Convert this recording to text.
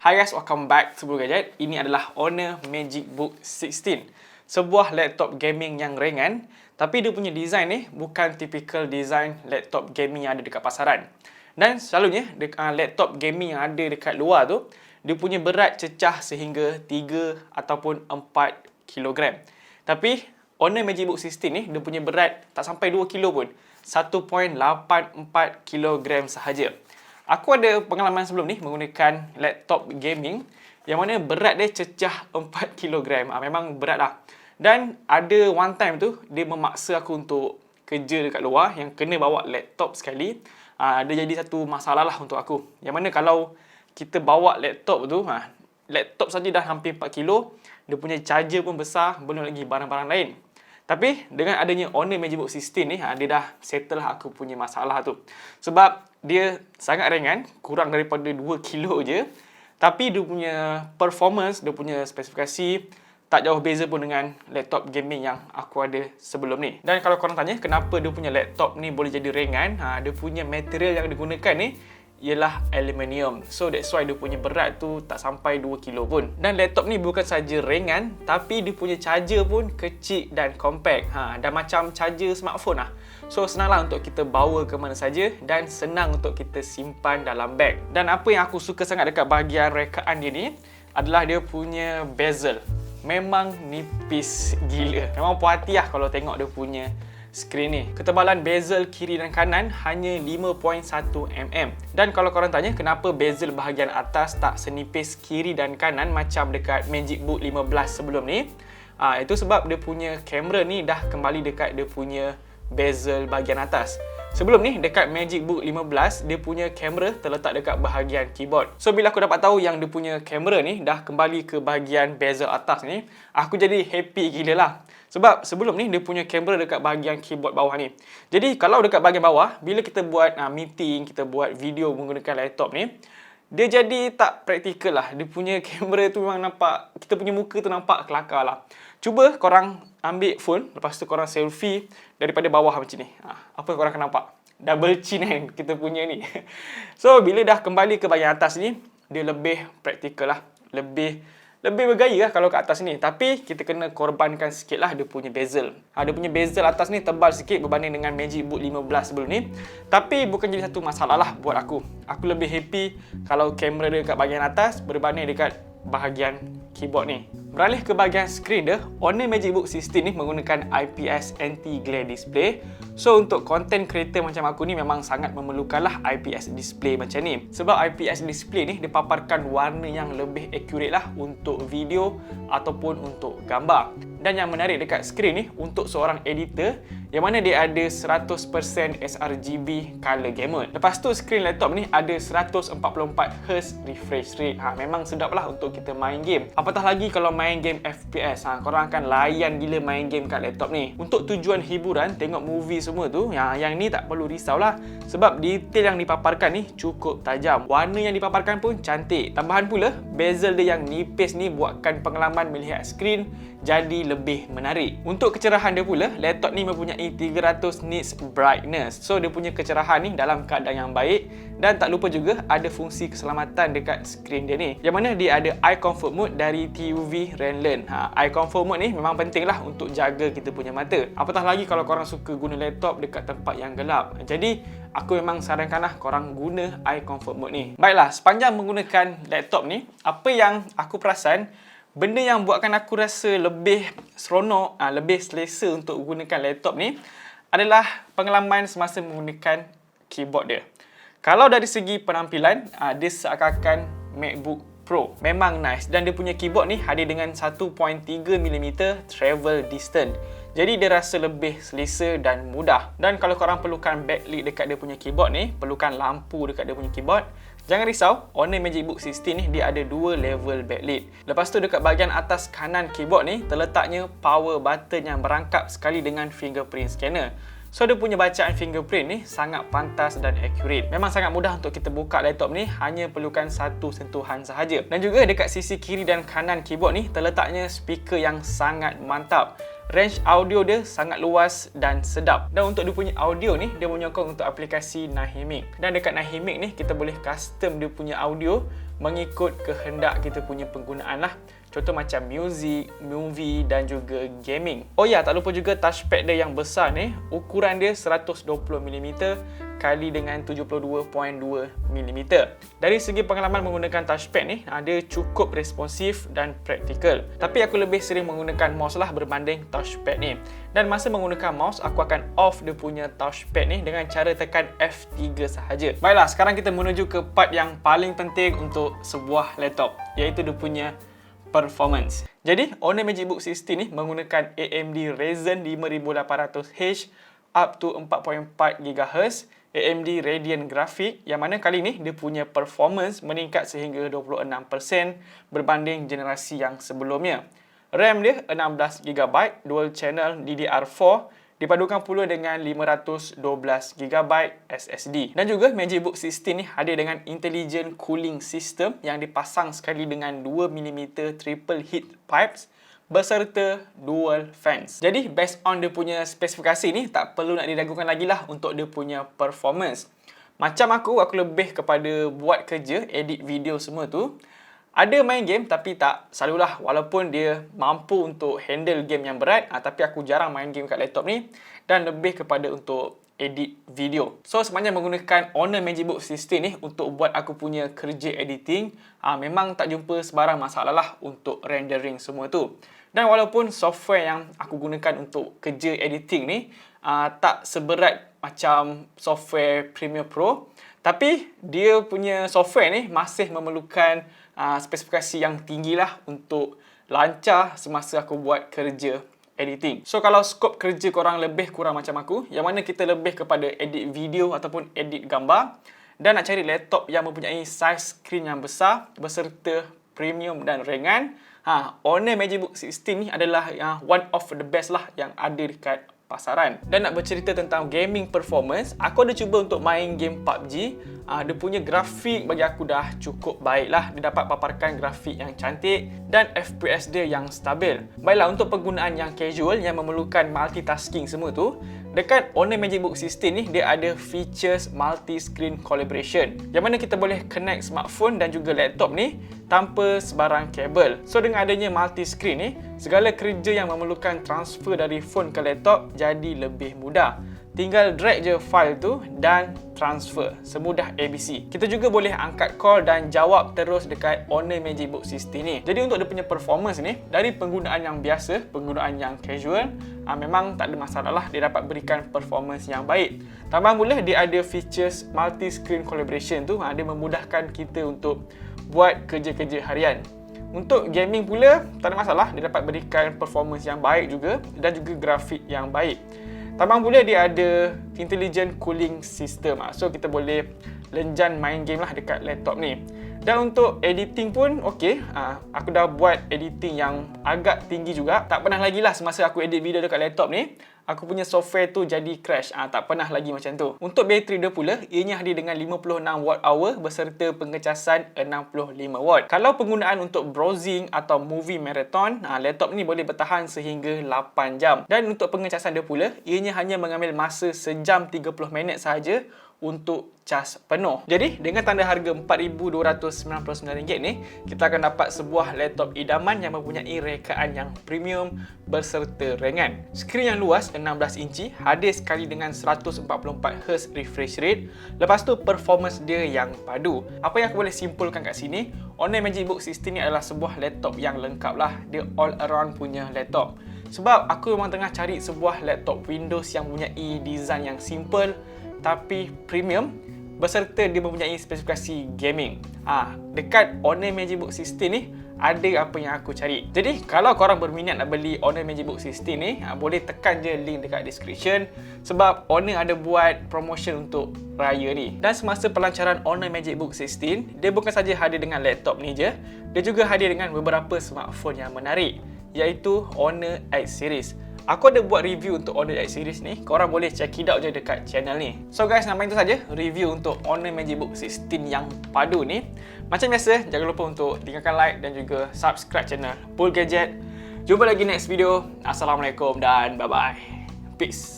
Hi guys, welcome back to Blue Gadget. Ini adalah Honor MagicBook 16. Sebuah laptop gaming yang ringan, tapi dia punya design ni bukan typical design laptop gaming yang ada dekat pasaran. Dan selalunya laptop gaming yang ada dekat luar tu, dia punya berat cecah sehingga 3 ataupun 4 kilogram. Tapi Honor MagicBook 16 ni dia punya berat tak sampai 2 kilo pun. 1.84 kilogram sahaja. Aku ada pengalaman sebelum ni menggunakan laptop gaming yang mana berat dia cecah 4 kg. Memang berat lah. Dan ada one time tu, dia memaksa aku untuk kerja dekat luar yang kena bawa laptop sekali. Dia jadi satu masalah lah untuk aku. Yang mana kalau kita bawa laptop tu, laptop saja dah hampir 4 kilo, dia punya charger pun besar, belum lagi barang-barang lain. Tapi dengan adanya Honor MagicBook 16 ni, dia dah settle lah aku punya masalah tu. Sebab dia sangat ringan, kurang daripada 2 kilo je. Tapi dia punya performance, dia punya spesifikasi tak jauh beza pun dengan laptop gaming yang aku ada sebelum ni. Dan kalau korang tanya kenapa dia punya laptop ni boleh jadi ringan, dia punya material yang digunakan ni ialah aluminium. So that's why dia punya berat tu tak sampai 2 kilo pun. Dan laptop ni bukan saja ringan, tapi dia punya charger pun kecil dan compact. Dah macam charger smartphone lah. So senanglah untuk kita bawa ke mana saja dan senang untuk kita simpan dalam beg. Dan apa yang aku suka sangat dekat bahagian rekaan dia ni adalah dia punya bezel. Memang nipis gila. Memang puas hati lah kalau tengok dia punya skrin ni. Ketebalan bezel kiri dan kanan hanya 5.1 mm. Dan kalau korang tanya kenapa bezel bahagian atas tak senipis kiri dan kanan macam dekat MagicBook 15 sebelum ni, itu sebab dia punya kamera ni dah kembali dekat dia punya bezel bahagian atas. Sebelum ni dekat MagicBook 15 dia punya kamera terletak dekat bahagian keyboard. So bila aku dapat tahu yang dia punya kamera ni dah kembali ke bahagian bezel atas ni, aku jadi happy gila lah. Sebab sebelum ni dia punya kamera dekat bahagian keyboard bawah ni. Jadi kalau dekat bahagian bawah, bila kita buat meeting, kita buat video menggunakan laptop ni, dia jadi tak praktikal lah. Dia punya kamera tu memang nampak, kita punya muka tu nampak kelakar lah. Cuba korang ambil phone, lepas tu korang selfie daripada bawah macam ni. Apa yang korang akan nampak? Double chin kan kita punya ni. So bila dah kembali ke bahagian atas ni, dia lebih praktikal lah. Lebih bergaya lah kalau kat atas ni. Tapi kita kena korbankan sikit lah dia punya bezel. Dia punya bezel atas ni tebal sikit berbanding dengan MagicBook 15 sebelum ni. Tapi bukan jadi satu masalah lah buat aku. Aku lebih happy kalau kamera dia kat bahagian atas berbanding dekat bahagian keyboard ni. Beralih ke bahagian skrin dia, Honor MagicBook 16 ni menggunakan IPS anti-glare display. So untuk content creator macam aku ni memang sangat memerlukanlah IPS display macam ni. Sebab IPS display ni dipaparkan warna yang lebih accurate lah untuk video ataupun untuk gambar. Dan yang menarik dekat skrin ni untuk seorang editor yang mana dia ada 100% sRGB color gamut. Lepas tu skrin laptop ni ada 144Hz refresh rate. Memang sedap lah untuk kita main game. Apatah lagi kalau main game FPS. Korang akan layan gila main game kat laptop ni. Untuk tujuan hiburan, tengok movie semua tu, yang ni tak perlu risau lah. Sebab detail yang dipaparkan ni cukup tajam. Warna yang dipaparkan pun cantik. Tambahan pula, bezel dia yang nipis ni buatkan pengalaman melihat skrin jadi lebih menarik. Untuk kecerahan dia pula, laptop ni mempunyai 300 nits brightness. So dia punya kecerahan ni dalam keadaan yang baik. Dan tak lupa juga ada fungsi keselamatan dekat skrin dia ni, yang mana dia ada eye comfort mode dari TUV Renlen. Eye comfort mode ni memang penting lah untuk jaga kita punya mata. Apatah lagi kalau korang suka guna laptop dekat tempat yang gelap. Jadi aku memang sarankanlah korang guna eye comfort mode ni. Baiklah, sepanjang menggunakan laptop ni, apa yang aku perasan, benda yang buatkan aku rasa lebih seronok, lebih selesa untuk gunakan laptop ni adalah pengalaman semasa menggunakan keyboard dia. Kalau dari segi penampilan, dia seakan-akan MacBook Pro. Memang nice. Dan dia punya keyboard ni hadir dengan 1.3mm travel distance. Jadi dia rasa lebih selesa dan mudah. Dan kalau korang perlukan backlit dekat dia punya keyboard ni, perlukan lampu dekat dia punya keyboard, jangan risau, Honor MagicBook 16 ni dia ada 2 level backlit. Lepas tu dekat bahagian atas kanan keyboard ni terletaknya power button yang berangkap sekali dengan fingerprint scanner. So dia punya bacaan fingerprint ni sangat pantas dan accurate. Memang sangat mudah untuk kita buka laptop ni, hanya perlukan satu sentuhan sahaja. Dan juga dekat sisi kiri dan kanan keyboard ni terletaknya speaker yang sangat mantap. Range audio dia sangat luas dan sedap. Dan untuk dia punya audio ni, dia menyokong untuk aplikasi Nahimic. Dan dekat Nahimic ni kita boleh custom dia punya audio mengikut kehendak kita punya penggunaan lah. Contoh macam music, movie dan juga gaming. Oh ya, tak lupa juga touchpad dia yang besar ni. Ukuran dia 120mm kali dengan 72.2mm. Dari segi pengalaman menggunakan touchpad ni, dia cukup responsif dan praktikal. Tapi aku lebih sering menggunakan mouse lah berbanding touchpad ni. Dan masa menggunakan mouse, aku akan off dia punya touchpad ni dengan cara tekan F3 sahaja. Baiklah, sekarang kita menuju ke part yang paling penting untuk sebuah laptop, iaitu dia punya performance. Jadi, Honor MagicBook 16 ni menggunakan AMD Ryzen 5800H up to 4.4 GHz AMD Radeon Graphic, yang mana kali ni dia punya performance meningkat sehingga 26% berbanding generasi yang sebelumnya. RAM dia 16GB dual channel DDR4 dipadukan pula dengan 512GB SSD. Dan juga MagicBook 16 ni hadir dengan intelligent cooling system yang dipasang sekali dengan 2mm triple heat pipes beserta dual fans. Jadi based on dia punya spesifikasi ni, tak perlu nak diragukan lagi lah untuk dia punya performance. Macam aku lebih kepada buat kerja, edit video semua tu. Ada main game tapi tak selalulah, walaupun dia mampu untuk handle game yang berat, tapi aku jarang main game kat laptop ni dan lebih kepada untuk edit video. So sebenarnya menggunakan Honor MagicBook 16 ni untuk buat aku punya kerja editing, memang tak jumpa sebarang masalah lah untuk rendering semua tu. Dan walaupun software yang aku gunakan untuk kerja editing ni tak seberat macam software Premiere Pro, tapi dia punya software ni masih memerlukan spesifikasi yang tinggi lah untuk lancar semasa aku buat kerja editing. So kalau skop kerja korang lebih kurang macam aku, yang mana kita lebih kepada edit video ataupun edit gambar, dan nak cari laptop yang mempunyai size screen yang besar beserta premium dan ringan, Honor MagicBook 16 ni adalah one of the best lah yang ada dekat pasaran. Dan nak bercerita tentang gaming performance, aku ada cuba untuk main game PUBG. Dia punya grafik bagi aku dah cukup baik lah. Dia dapat paparkan grafik yang cantik dan FPS dia yang stabil. Baiklah, untuk penggunaan yang casual yang memerlukan multitasking semua tu, dekat Honor MagicBook 16 ni dia ada features multi-screen collaboration, yang mana kita boleh connect smartphone dan juga laptop ni tanpa sebarang kabel. So dengan adanya multi-screen ni, segala kerja yang memerlukan transfer dari phone ke laptop jadi lebih mudah. Tinggal drag je file tu dan transfer, semudah ABC. Kita juga boleh angkat call dan jawab terus dekat Honor MagicBook 16 ni. Jadi untuk dia punya performance ni, dari penggunaan yang biasa, penggunaan yang casual, memang tak ada masalah lah, dia dapat berikan performance yang baik. Tambah pula dia ada features multi-screen collaboration tu, dia memudahkan kita untuk buat kerja-kerja harian. Untuk gaming pula, tak ada masalah, dia dapat berikan performance yang baik juga dan juga grafik yang baik. Tambah pula dia ada intelligent cooling system. So kita boleh lenjan main game lah dekat laptop ni. Dan untuk editing pun okey. Aku dah buat editing yang agak tinggi juga. Tak pernah lagi lah semasa aku edit video dekat laptop ni, aku punya software tu jadi crash. Tak pernah lagi macam tu. Untuk bateri dia pula, ianya hadir dengan 56Wh beserta pengecasan 65W. Kalau penggunaan untuk browsing atau movie marathon, laptop ni boleh bertahan sehingga 8 jam. Dan untuk pengecasan dia pula, ianya hanya mengambil masa sejam 30 minit sahaja untuk cas penuh. Jadi dengan tanda harga RM4,299 ni, kita akan dapat sebuah laptop idaman yang mempunyai rekaan yang premium berserta ringan. Skrin yang luas 16 inci, hadir sekali dengan 144Hz refresh rate. Lepas tu performance dia yang padu. Apa yang aku boleh simpulkan kat sini, Honor MagicBook 16 ni adalah sebuah laptop yang lengkap lah. Dia all around punya laptop. Sebab aku memang tengah cari sebuah laptop Windows yang mempunyai design yang simple tapi premium beserta dia mempunyai spesifikasi gaming. Dekat Honor MagicBook 16 ni ada apa yang aku cari. Jadi kalau korang berminat nak beli Honor MagicBook 16 ni, boleh tekan je link dekat description, sebab Honor ada buat promotion untuk raya ni. Dan semasa pelancaran Honor MagicBook 16, dia bukan saja hadir dengan laptop ni je, dia juga hadir dengan beberapa smartphone yang menarik, iaitu Honor X Series. Aku ada buat review untuk Honor X series ni. Korang boleh check it out je dekat channel ni. So guys, nampak itu saja review untuk Honor Magic Book 16 yang padu ni. Macam biasa, jangan lupa untuk tinggalkan like dan juga subscribe channel Pool Gadget. Jumpa lagi next video. Assalamualaikum dan bye-bye. Peace.